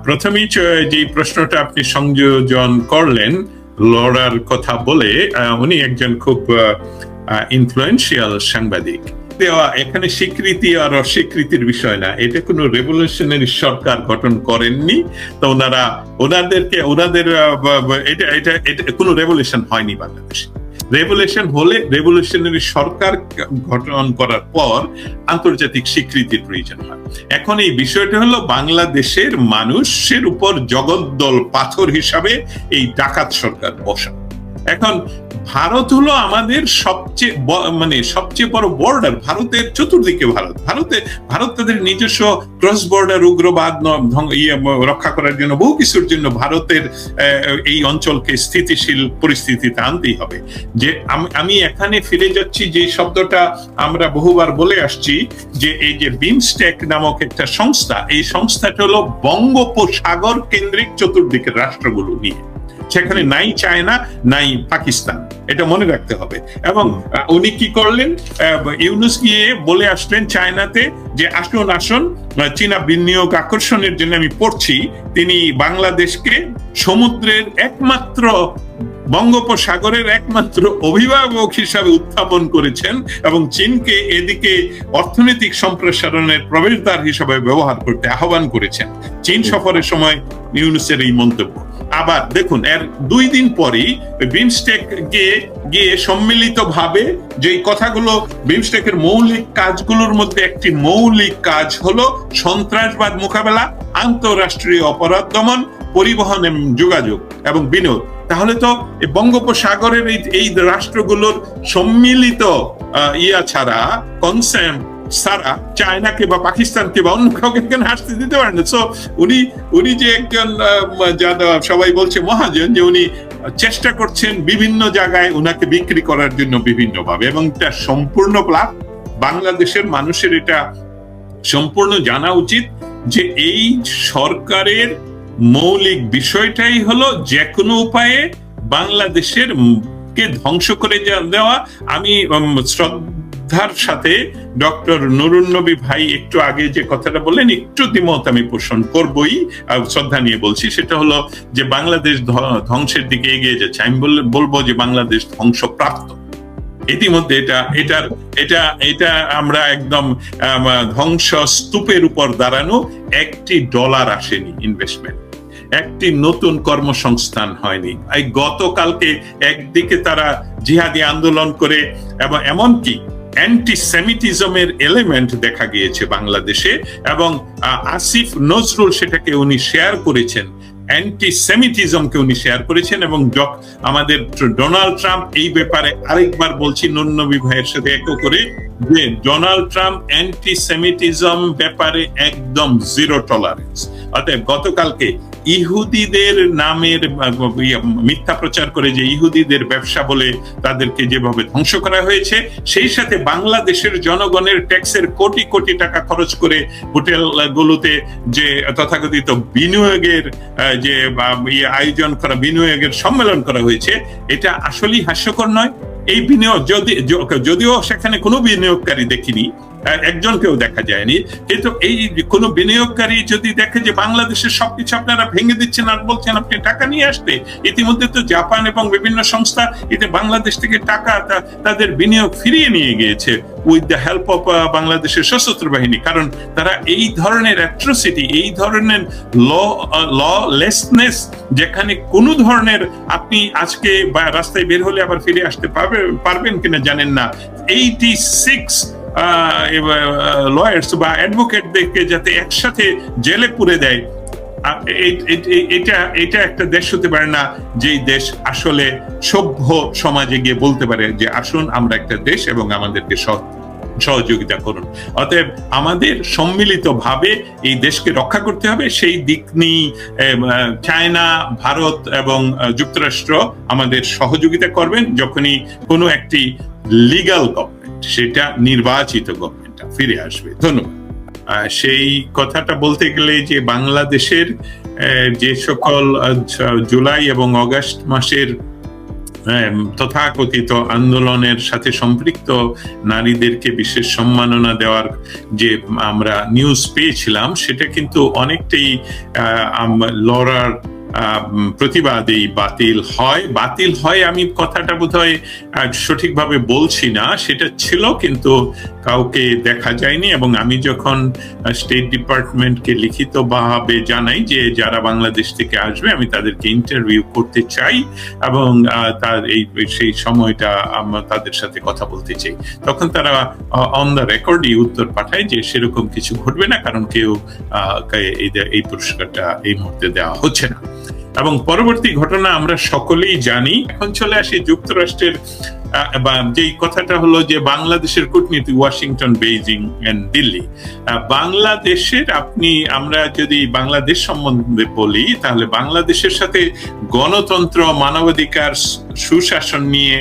প্রথমেই যে প্রশ্নটা আপনি সংযোজন করলেন লড়ার কথা বলে, উনি একজন খুব ইনফ্লুয়েন্সিয়াল সাংবাদিক। দেওয়া এখানে স্বীকৃতি আর অস্বীকৃতির বিষয় না, এটা কোনো রেভলিউশনারি সরকার গঠন করেননি। তো ওনাদের এটা কোনো রেভলিউশন হয়নি বাংলাদেশে। রেভলিউশন হলে রেভলিউশনারি সরকার গঠন করার পর আন্তর্জাতিক স্বীকৃতির প্রয়োজন হয়। এখন এই বিষয়টা হলো বাংলাদেশের মানুষের উপর জগদ্দল পাথর হিসাবে এই ডাকাত সরকার বসা। এখন ভারত হলো আমাদের সবচেয়ে বড় বর্ডার। ভারতের চতুর্দিকে ভারত তাদের নিজস্ব ক্রস বর্ডার উগ্রবাদ রক্ষা করার জন্য বহু কিছুর জন্য ভারতের এই অঞ্চলকে স্থিতিশীল পরিস্থিতিতে আনতেই হবে। যে আমি এখানে ফিরে যাচ্ছি যে শব্দটা আমরা বহুবার বলে আসছি, যে এই যে বিমস্টেক নামক একটা সংস্থা, এই সংস্থাটা হলো বঙ্গোপসাগর কেন্দ্রিক চতুর্দিকের রাষ্ট্রগুলো নিয়ে। সেখানে নাই চায়না, নাই পাকিস্তান, এটা মনে রাখতে হবে। এবং উনি কি করলেন, ইউনুস গিয়ে বলে আসলেন চায়নাতে যে আসুন চীনা বিনিয়োগ আকর্ষণের জন্য আমি পড়ছি। তিনি বাংলাদেশকে সমুদ্রের একমাত্র বঙ্গোপসাগরের একমাত্র অভিভাবক হিসাবে উত্থাপন করেছেন এবং চীনকে এদিকে অর্থনৈতিক সম্প্রসারণের প্রবেশদ্বার হিসাবে ব্যবহার করতে আহ্বান করেছেন। চীন সফরের সময় ইউনুসের এই মন্তব্য। আবার দেখুন, এর 2 দিন পরেই বিমস্টেক গিয়ে সম্মিলিত ভাবে যে কথাগুলো, বিমস্টেকের মৌলিক কাজগুলোর মধ্যে একটি মৌলিক কাজ হলো সন্ত্রাসবাদ মোকাবেলা, আন্তঃরাষ্ট্রীয় অপরাধ দমন, পরিবহন এবং যোগাযোগ এবং বিনিয়োগ। তাহলে তো বঙ্গোপসাগরের এই রাষ্ট্রগুলোর সম্মিলিত ছাড়া, কনসেন্ট ছাড়া চায়নাকে বা পাকিস্তানকে বা অন্য কাউকে এখানে আসতে দিতে পারেন না। সো উনি যে একজন সবাই বলছে মহাজন, যে উনি চেষ্টা করছেন বিভিন্ন জায়গায় উনাকে বিক্রি করার জন্য বিভিন্ন ভাবে, এবং এটা সম্পূর্ণ প্লাট। বাংলাদেশের মানুষের এটা সম্পূর্ণ জানা উচিত যে এই সরকারের মৌলিক বিষয়টাই হলো যে কোনো উপায়ে বাংলাদেশের কে ধ্বংস করে দেওয়া। আমি শ্রদ্ধার সাথে ডক্টর নুরুন নবী ভাই একটু আগে যে কথাটা বললেন, একটু দ্বিমত আমি পোষণ করবই, শ্রদ্ধা নিয়ে বলছি। সেটা হলো যে বাংলাদেশ ধ্বংসের দিকে এগিয়ে যাচ্ছে। আমি বলবো যে বাংলাদেশ ধ্বংসপ্রাপ্ত ইতিমধ্যে। এটা আমরা একদম ধ্বংস স্তূপের উপর দাঁড়ানো। $1 আসেনি ইনভেস্টমেন্ট, একটি নতুন কর্মসংস্থান হয়নি। এই গতকালকে একদিকে তারা জিহাদি আন্দোলন করে, এবং এমনকি অ্যান্টিসেমিটিজমের এলিমেন্ট দেখা গিয়েছে বাংলাদেশে, এবং আসিফ নজরুল সেটাকে উনি শেয়ার করেছেন, অ্যান্টিসেমিটিজমকে উনি শেয়ার করেছেন। এবং আমাদের ডোনাল্ড ট্রাম্প এই ব্যাপারে আরেকবার বলছি নুরুন নবী ভাইয়ের সাথে একো করে, যে ডোনাল্ড ট্রাম্প অ্যান্টিসেমিটিজম ব্যাপারে একদম জিরো টলারেন্স। অতএব গতকালকে ইহুদিদের নামের মিথ্যা প্রচার করে যে ইহুদিদের ব্যবসা বলে তাদেরকে যেভাবে ধ্বংস করা হয়েছে, সেই সাথে বাংলাদেশের জনগণের ট্যাক্সের কোটি কোটি টাকা খরচ করে হোটেলগুলোতে যে তথাকথিত বিনিয়োগের যে আয়োজন করা, বিনিয়োগের সম্মেলন করা হয়েছে, এটা আসলেই হাস্যকর নয়? এই বিনিয়োগ যদিও সেখানে কোনো বিনিয়োগকারী দেখিনি, একজনকেও দেখা যায়নি, কিন্তু এই কোন বিনিয়োগকারী যদি দেখে যে বাংলাদেশের সবকিছু আপনারা ভেঙে দিচ্ছেন আর বলছেন আপনি টাকা নিয়ে আসবে, ইতিমধ্যে তো জাপান এবং বিভিন্ন সংস্থা এতে বাংলাদেশ থেকে টাকা তাদের বিনিয়োগ ফিরিয়ে নিয়ে গিয়েছে উইথ দ্য হেল্প অফ বাংলাদেশের সশস্ত্র বাহিনী। কারণ তারা এই ধরনের অ্যাট্রোসিটি, এই ধরনের ললেসনেস, যেখানে কোনো ধরনের আপনি আজকে বা রাস্তায় বের হলে আবার ফিরে আসতে পারবেন কিনা জানেন না, 86 লয়ার্স বা অ্যাডভোকেটদেরকে যাতে একসাথে জেলে পুরে দেয়, এটা একটা দেশ হতে পারে না যেই দেশ আসলে সভ্য সমাজে গিয়ে বলতে পারে যে আসুন আমরা একটা দেশ এবং আমাদেরকে সহযোগিতা করুন। অতএব আমাদের সম্মিলিত ভাবে এই দেশকে রক্ষা করতে হবে। সেই দিক নিয়ে চায়না, ভারত এবং যুক্তরাষ্ট্র আমাদের সহযোগিতা করবেন যখনই কোনো একটি লিগ্যাল গভর্নমেন্ট, সেটা নির্বাচিত গভর্নমেন্টটা ফিরে আসবে। ধন্যবাদ। সেই কথাটা বলতে গেলে যে বাংলাদেশের যে সকল জুলাই এবং অগাস্ট মাসের তথাকথিত আন্দোলনের সাথে সম্পৃক্ত নারীদেরকে বিশেষ সম্মাননা দেওয়ার যে আমরা নিউজ পেয়েছিলাম, সেটা কিন্তু অনেকটাই লড়ার প্রতিবাদেই বাতিল হয় আমি কথাটা বোধহয় সঠিকভাবে বলছি না, সেটা ছিল কিন্তু কাউকে দেখা যায়নি। এবং আমি যখন স্টেট ডিপার্টমেন্টকে লিখিতভাবে জানাই যে যারা বাংলাদেশ থেকে আসবে আমি তাদেরকে ইন্টারভিউ করতে চাই এবং সেই সময়টা আমরা তাদের সাথে কথা বলতে চাই, তখন তারা অন দ্য রেকর্ডই উত্তর পাঠায় যে সেরকম কিছু ঘটবে না, কারণ কেউ এই পুরস্কারটা এই মুহূর্তে দেওয়া হচ্ছে না। এবং পরবর্তী ঘটনা আমরা সকলেই জানি। এখন চলে আসি যুক্তরাষ্ট্রের যেই কথাটা হলো যে বাংলাদেশের কূটনীতি ওয়াশিংটন, বেইজিং এন্ড দিল্লি। বাংলাদেশের আমরা যদি বাংলাদেশ সম্বন্ধে বলি, তাহলে বাংলাদেশের সাথে গণতন্ত্র, মানবাধিকার, সুশাসন নিয়ে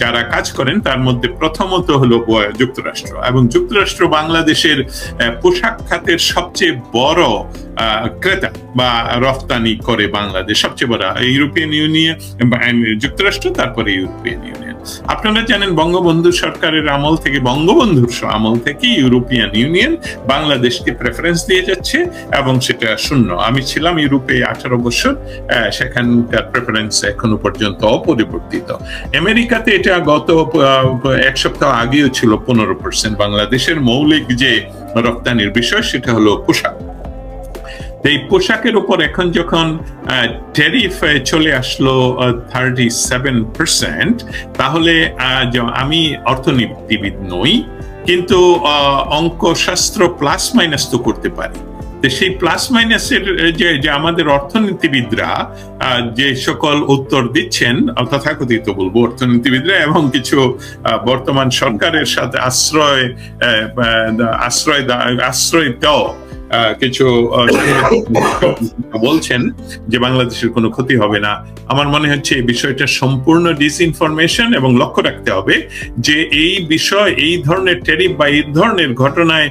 যারা কাজ করেন তার মধ্যে প্রথমত হলো যুক্তরাষ্ট্র। এবং যুক্তরাষ্ট্র বাংলাদেশের পোশাক খাতের সবচেয়ে বড় ক্রেতা বা রফতানি করে বাংলাদেশ, সবচেয়ে বড় ইউরোপিয়ান ইউনিয়ন, যুক্তরাষ্ট্র, তারপরে ইউরোপিয়ান ইউনিয়ন। আপনারা জানেন বঙ্গবন্ধু সরকারের আমল থেকে, বঙ্গবন্ধুর আমল থেকে ইউরোপিয়ান ইউনিয়ন বাংলাদেশকে প্রেফারেন্স দিয়ে যাচ্ছে এবং সেটা শূন্য। আমি ছিলাম ইউরোপে 18 বছর, সেখানকার প্রেফারেন্স এখনো পর্যন্ত অপরিবর্তিত। আমেরিকাতে এটা গত এক সপ্তাহ আগেও ছিল 15%। বাংলাদেশের মৌলিক যে রপ্তানির বিষয় সেটা হলো পোশাক। এই পোশাকের উপর এখন যখন ট্যারিফ চলে আসলো 37%, তাহলে আমি অর্থনীতিবিদ নই, কিন্তু অঙ্কশাস্ত্র প্লাস মাইনাস তো করতে পারি। সেই প্লাস মাইনাসের যে আমাদের অর্থনীতিবিদরা যে সকল উত্তর দিচ্ছেন, তথাকথিত বলবো অর্থনীতিবিদরা, এবং কিছু বর্তমান সরকারের সাথে আশ্রয় দেওয়া কিছু বলছেন যে বাংলাদেশের কোনো ক্ষতি হবে না। আমার মনে হচ্ছে এই বিষয়টা সম্পূর্ণ ডিসইনফরমেশন, এবং লক্ষ্য রাখতে হবে যে এই বিষয়, এই ধরনের ট্যারিফ বা এই ধরনের ঘটনায়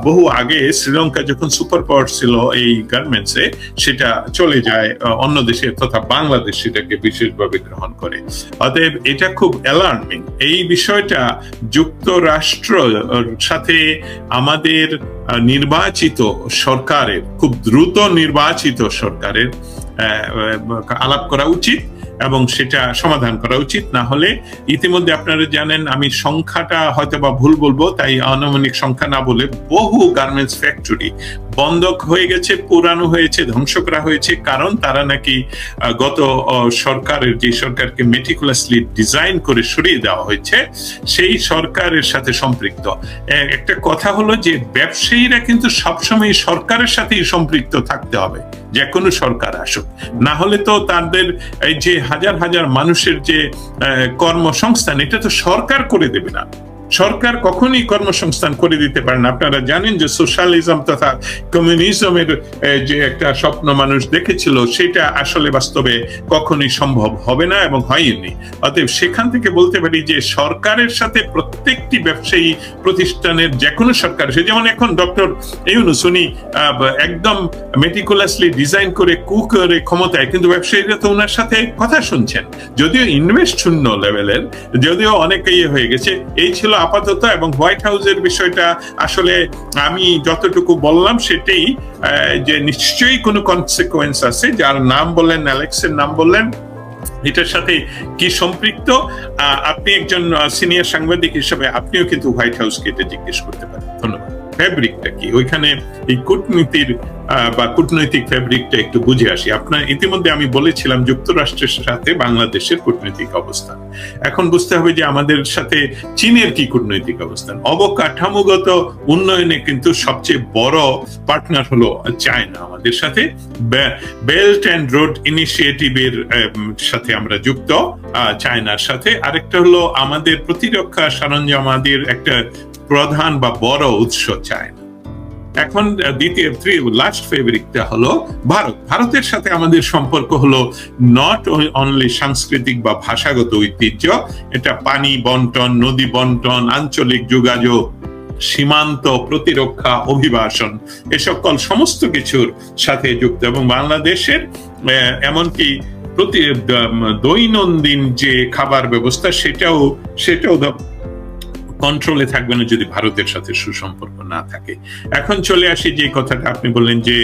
বহু আগে শ্রীলঙ্কা যখন সুপার পাওয়ার ছিল এই গার্মেন্টসে, সেটা চলে যায় অন্য দেশে, তথা বাংলাদেশ সেটাকে বিশেষভাবে গ্রহণ করে। অতএব এটা খুব অ্যালার্মিং। এই বিষয়টা যুক্তরাষ্ট্রের সাথে আমাদের নির্বাচিত সরকারের, খুব দ্রুত নির্বাচিত সরকারের আলাপ করা উচিত এবং সেটা সমাধান করা উচিত। না হলে ইতিমধ্যে আপনারা জানেন, আমি সংখ্যাটা হয়তো বা ভুল বলবো, তাই আনুমানিক সংখ্যা না বলে বহু গার্মেন্টস ফ্যাক্টরি বন্ধ হয়ে গেছে, পুরানো হয়েছে, ধ্বংস করা হয়েছে, কারণ তারা নাকি গত সরকারের, যে সরকারকে মেটিকুলাসলি ডিজাইন করে সরিয়ে দেওয়া হয়েছে, সেই সরকারের সাথে সম্পৃক্ত। একটা কথা হলো যে ব্যবসায়ীরা কিন্তু সবসময় সরকারের সাথেই সম্পৃক্ত থাকতে হবে, যে কোনো সরকার আসুক। না হলে তো তাদের এই যে হাজার হাজার মানুষের যে কর্মসংস্থান, এটা তো সরকার করে দেবে না। সরকার কখনই কর্মসংস্থান করে দিতে পারে না। আপনারা জানেন যে সোশ্যালিজম তথা কমিউনিজমের যে একটা স্বপ্ন মানুষ দেখেছিল, সেটা আসলে বাস্তবে কখনোই সম্ভব হবে না এবং হয়নি। অতএব সেখান থেকে বলতে পারি যে সরকারের সাথে প্রত্যেকটি ব্যবসায়ী প্রতিষ্ঠানের, যে কোনো সরকার, সে যেমন এখন ডক্টর ইউনূস, উনি একদম মেটিকুলাসলি ডিজাইন করে করে ক্ষমতায়, কিন্তু ব্যবসায়ীরা তো ওনার সাথে কথা শুনছেন, যদিও ইনভেস্ট শূন্য লেভেলের, যদিও অনেক হয়ে গেছে। এই ছিল আপাতত। এবং হোয়াইট হাউসের বিষয়টা আসলে আমি যতটুকু বললাম সেটাই, যে নিশ্চয়ই কোনো কনসিকুয়েন্স আছে। যার নাম বললেন, অ্যালেক্সের নাম বললেন, এটার সাথে কি সম্পৃক্ত, আপনি একজন সিনিয়র সাংবাদিক হিসেবে আপনিও কিন্তু হোয়াইট হাউসকে এটা জিজ্ঞেস করতে পারেন। ধন্যবাদ। ফ্যাব্রিকটা কি ওইখানে, এই কূটনীতির বা কূটনৈতিক ফ্যাব্রিকটা একটু বুঝে আসি। আপনার ইতিমধ্যে আমি বলেছিলাম যুক্তরাষ্ট্রের সাথে বাংলাদেশের কূটনৈতিক অবস্থান। এখন বুঝতে হবে যে আমাদের সাথে চীনের কি কূটনৈতিক অবস্থান। অবকাঠামোগত উন্নয়নে কিন্তু সবচেয়ে বড় পার্টনার হলো চায়না আমাদের সাথে। বেল্ট অ্যান্ড রোড ইনিশিয়েটিভের সাথে আমরা যুক্ত চায়নার সাথে। আরেকটা হলো আমাদের প্রতিরক্ষা সরঞ্জামাদির একটা প্রধান বা বড় উৎস চায়না। এখন দ্বিতীয় লাস্ট ফেব্রিকটা হলো ভারত। ভারতের সাথে আমাদের সম্পর্ক হলো নট অনলি সাংস্কৃতিক বা ভাষাগত ঐতিহ্য, এটা পানি বন্টন, নদী বন্টন, আঞ্চলিক যোগাযোগ, সীমান্ত প্রতিরক্ষা, অভিবাসন, এ সকল সমস্ত কিছুর সাথে যুক্ত। এবং বাংলাদেশের এমনকি দৈনন্দিন যে খাবার ব্যবস্থা সেটাও কন্ট্রোলে থাকবে না যদি ভারতের সাথে সুসম্পর্ক না থাকে। এখন চলে আসি যে কথাটা আপনি বললেন যে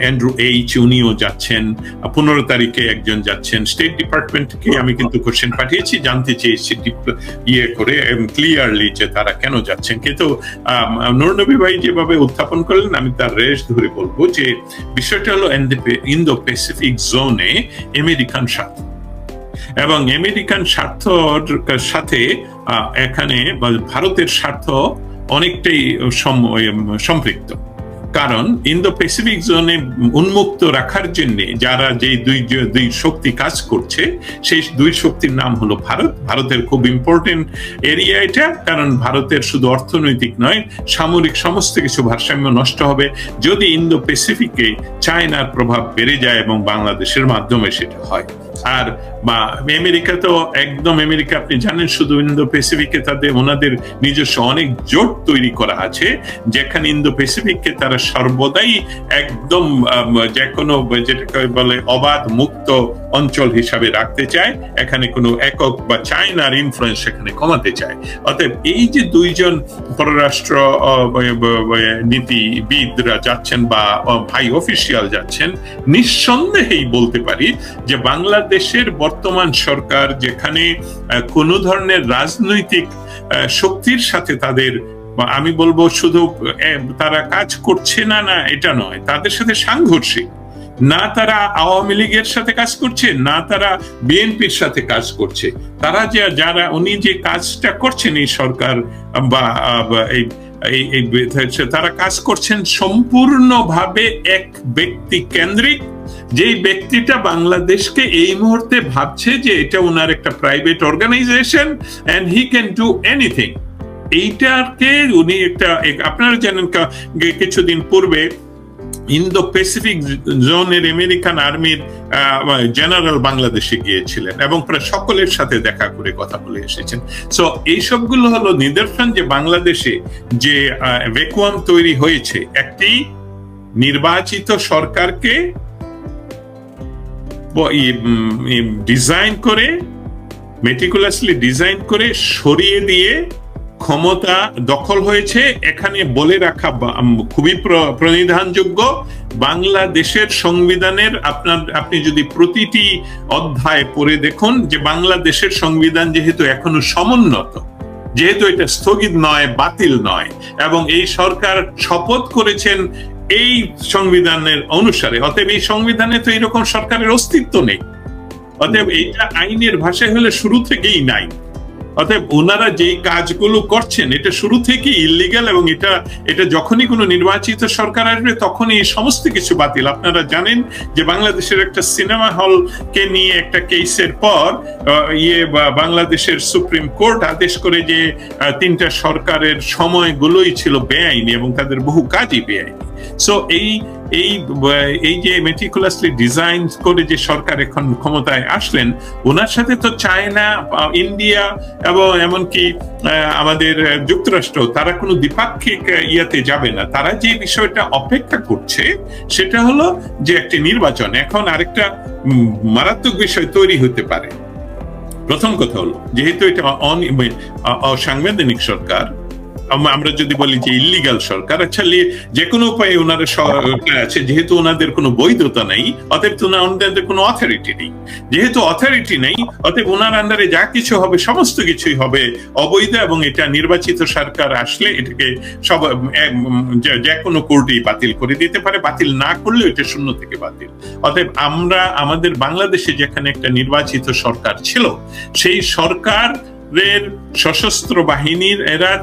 অ্যান্ড্রু এইচ উনিও যাচ্ছেন, 15 তারিখে একজন যাচ্ছেন। স্টেট ডিপার্টমেন্টকে আমি কিন্তু কোশ্চেন পাঠিয়েছি, জানতে চেয়েছি ইয়ে করে ক্লিয়ারলি যে তারা কেন যাচ্ছেন, কিন্তু নূরনবী ভাই যেভাবে উত্থাপন করলেন আমি তার রেশ ধরে বলবো যে বিষয়টা হলো ইন্দো প্যাসিফিক জোনে আমেরিকান স্বার্থ, এবং আমেরিকান স্বার্থর সাথে এখানে ভারতের স্বার্থ অনেকটাই সম্পৃক্ত। কারণ ইন্দো প্যাসিফিক জোনে উন্মুক্ত রাখার জন্য যারা যে দুই শক্তি কাজ করছে, সেই দুই শক্তির নাম হলো ভারতের খুব ইম্পর্টেন্ট এরিয়া এটা, কারণ ভারতের শুধু অর্থনৈতিক নয়, সামরিক সমস্ত কিছু ভারসাম্য নষ্ট হবে যদি ইন্দো প্যাসিফিকে চায়নার প্রভাব বেড়ে যায় এবং বাংলাদেশের মাধ্যমে সেটা হয়। আর আমেরিকা তো একদম, আমেরিকা আপনি জানেন শুধু ইন্দো প্যাসিফিকে ওনাদের নিজস্ব অনেক জোট তৈরি করা আছে, যেখানে ইন্দো প্যাসিফিককে তারা সর্বদাই একদম যে কোনো যেটাকে বলে অবাধ মুক্ত অঞ্চল হিসাবে রাখতে চায়, এখানে কোনো একক বা চায়নার ইনফ্লুয়েন্স সেখানে কমাতে চায়। অতএব এই যে দুইজন পররাষ্ট্র নীতিবিদরা যাচ্ছেন বা হাই অফিসিয়াল যাচ্ছেন, নিঃসন্দেহেই বলতে পারি যে বাংলাদেশের বর্তমান সরকার যেখানে কোনো ধরনের রাজনৈতিক শক্তির সাথে তাদের, আমি বলবো শুধু তারা কাজ করছে না এটা নয়, তাদের সাথে সাংঘর্ষিক, না তারা আওয়ামী লীগের সাথে কাজ করছে, না তারা বিএনপির সাথে কাজ করছে, তারা যারা উনি যে কাজটা করছেন এই সরকার বা তারা কাজ করছেন সম্পূর্ণভাবে এক ব্যক্তি কেন্দ্রিক, যেই ব্যক্তিটা বাংলাদেশকে এই মুহূর্তে ভাবছে যে এটা ওনার একটা private organization and he can do anything. এইটাকে উনি একটা, আপনারা জানেন কিছুদিন পূর্বে ইন্দো প্যাসিফিক জোনের আমেরিকান আর্মির জেনারেল বাংলাদেশে গিয়েছিলেন এবং প্রায় সকলের সাথে দেখা করে কথা বলে এসেছেন। সো এইসবগুলো হলো নিদর্শন যে বাংলাদেশে যে ভ্যাকুয়াম তৈরি হয়েছে, একটি নির্বাচিত সরকারকে ডিজাইন করে, মেটিকুলাসলি ডিজাইন করে সরিয়ে দিয়ে ক্ষমতা দখল হয়েছে। এখানে বলে রাখা খুবই প্রণিধানযোগ্য, বাংলাদেশের সংবিধানের আপনি যদি প্রতিটি অধ্যায় পড়ে দেখুন যে বাংলাদেশের সংবিধান যেহেতু এখনো সমুন্নত, যেহেতু এটা স্থগিত নয়, বাতিল নয়, এবং এই সরকার শপথ করেছেন এই সংবিধানের অনুসারে, অতএব এই সংবিধানে তো এরকম সরকারের অস্তিত্ব নেই। অতএব এইটা আইনের ভাষায় হলে শুরু থেকেই নাই। অতএব ওনারা যেই কাজগুলো করছেন এটা শুরু থেকেই ইলিগাল, এবং এটা যখনই কোনো নির্বাচিত সরকার আসবে তখনই সমস্ত কিছু বাতিল। আপনারা জানেন যে বাংলাদেশের একটা সিনেমা হলকে নিয়ে একটা কেসের পর বাংলাদেশের সুপ্রিম কোর্ট আদেশ করে যে 3টা সরকারের সময়গুলোই ছিল বেআইনি এবং তাদের বহু কাজই বেআইনি। সো এই যে মেটিকুলাসলি ডিজাইন করে যে সরকার এখন ক্ষমতায় আসলেন, ওনার সাথে তো চায়না, ইন্ডিয়া এবং এমনকি আমাদের যুক্তরাষ্ট্র তারা কোনো দ্বিপাক্ষিক ইয়াতে যাবে না। তারা যে বিষয়টা অপেক্ষা করছে সেটা হলো যে একটি নির্বাচন। এখন আরেকটা মারাত্মক বিষয় তৈরি হতে পারে। প্রথম কথা হলো যেহেতু এটা অসাংবিধানিক সরকার, আমরা যদি বলি যে ইলিগাল সরকার, আচ্ছা যে কোনো উপায়ে ওনারা আছে, যেহেতু ওনাদের কোনো বৈধতা নেই, অতএব ওনাদের কোনো অথরিটি নেই। যেহেতু অথরিটি নেই, অতএব ওনার আন্ডারে যা কিছু হবে সমস্ত কিছুই হবে অবৈধ, এবং এটা নির্বাচিত সরকার আসলে এটাকে যে কোনো কোর্টেই বাতিল করে দিতে পারে, বাতিল না করলেও এটা শূন্য থেকে বাতিল। অতএব আমাদের বাংলাদেশে যেখানে একটা নির্বাচিত সরকার ছিল, সেই সরকার সশস্ত্র বাহিনীর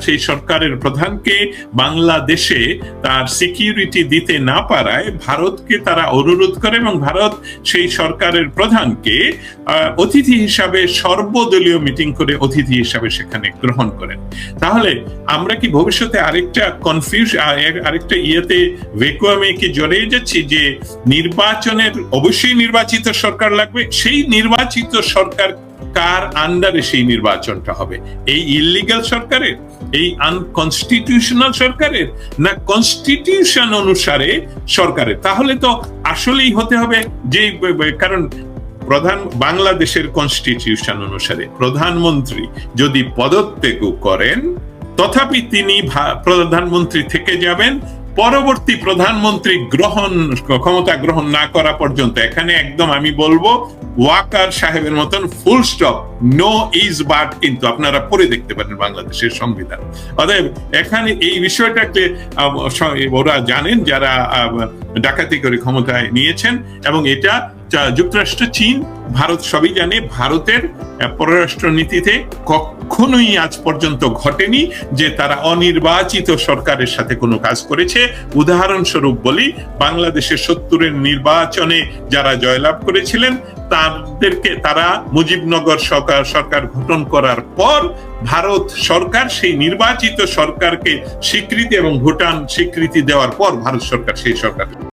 সেই সরকারের প্রধানকে বাংলাদেশে তার সিকিউরিটি দিতে না পারায় ভারতকে তারা অনুরোধ করে, এবং ভারত সেই সরকারের প্রধানকে অতিথি হিসাবে সর্বদলীয় মিটিং করে অতিথি হিসাবে সেখানে গ্রহণ করেন। তাহলে আমরা কি ভবিষ্যতে আরেকটা ভ্যাকুয়ামে কি জড়িয়ে যাচ্ছি যে নির্বাচনের অবশ্যই নির্বাচিত সরকার লাগবে, সেই নির্বাচিত সরকার কার আন্ডারে সেই নির্বাচনটা হবে? এই ইলিগাল সরকারের, এই আনকনস্টিটিউশনাল সরকারের, না কনস্টিটিউশন অনুসারে সরকারের? তাহলে তো আসলেই হতে হবে যে, কারণ বাংলাদেশের কনস্টিটিউশন অনুসারে প্রধানমন্ত্রী যদি পদত্যাগ করেন, তথাপি তিনি প্রধানমন্ত্রী থেকে যাবেন পরবর্তী প্রধানমন্ত্রী ক্ষমতা গ্রহণ না করা পর্যন্ত। এখানে একদম আমি বলবো ওয়াকার সাহেবের মতন full stop, no is but, কিন্তু আপনারা পড়ে দেখতে পারেন বাংলাদেশের সংবিধান। অতএব এখানে এই বিষয়টাকে ওরা জানেন যারা ডাকাতি করে ক্ষমতায় নিয়েছেন, এবং এটা যুক্তরাষ্ট্র, চীন, ভারত সবই জানে। ভারতের পররাষ্ট্র নীতিতে কখনোই আজ পর্যন্ত ঘটেনি যে তারা অনির্বাচিত সরকারের সাথে কোনো কাজ করেছে। উদাহরণস্বরূপ বলি, বাংলাদেশের 70-এর নির্বাচনে যারা জয়লাভ করেছিলেন তারা মুজিবনগর সরকার গঠন করার পর ভারত সরকার সেই নির্বাচিত সরকারকে স্বীকৃতি এবং ভুটান স্বীকৃতি দেওয়ার পর ভারত সরকার সেই সরকার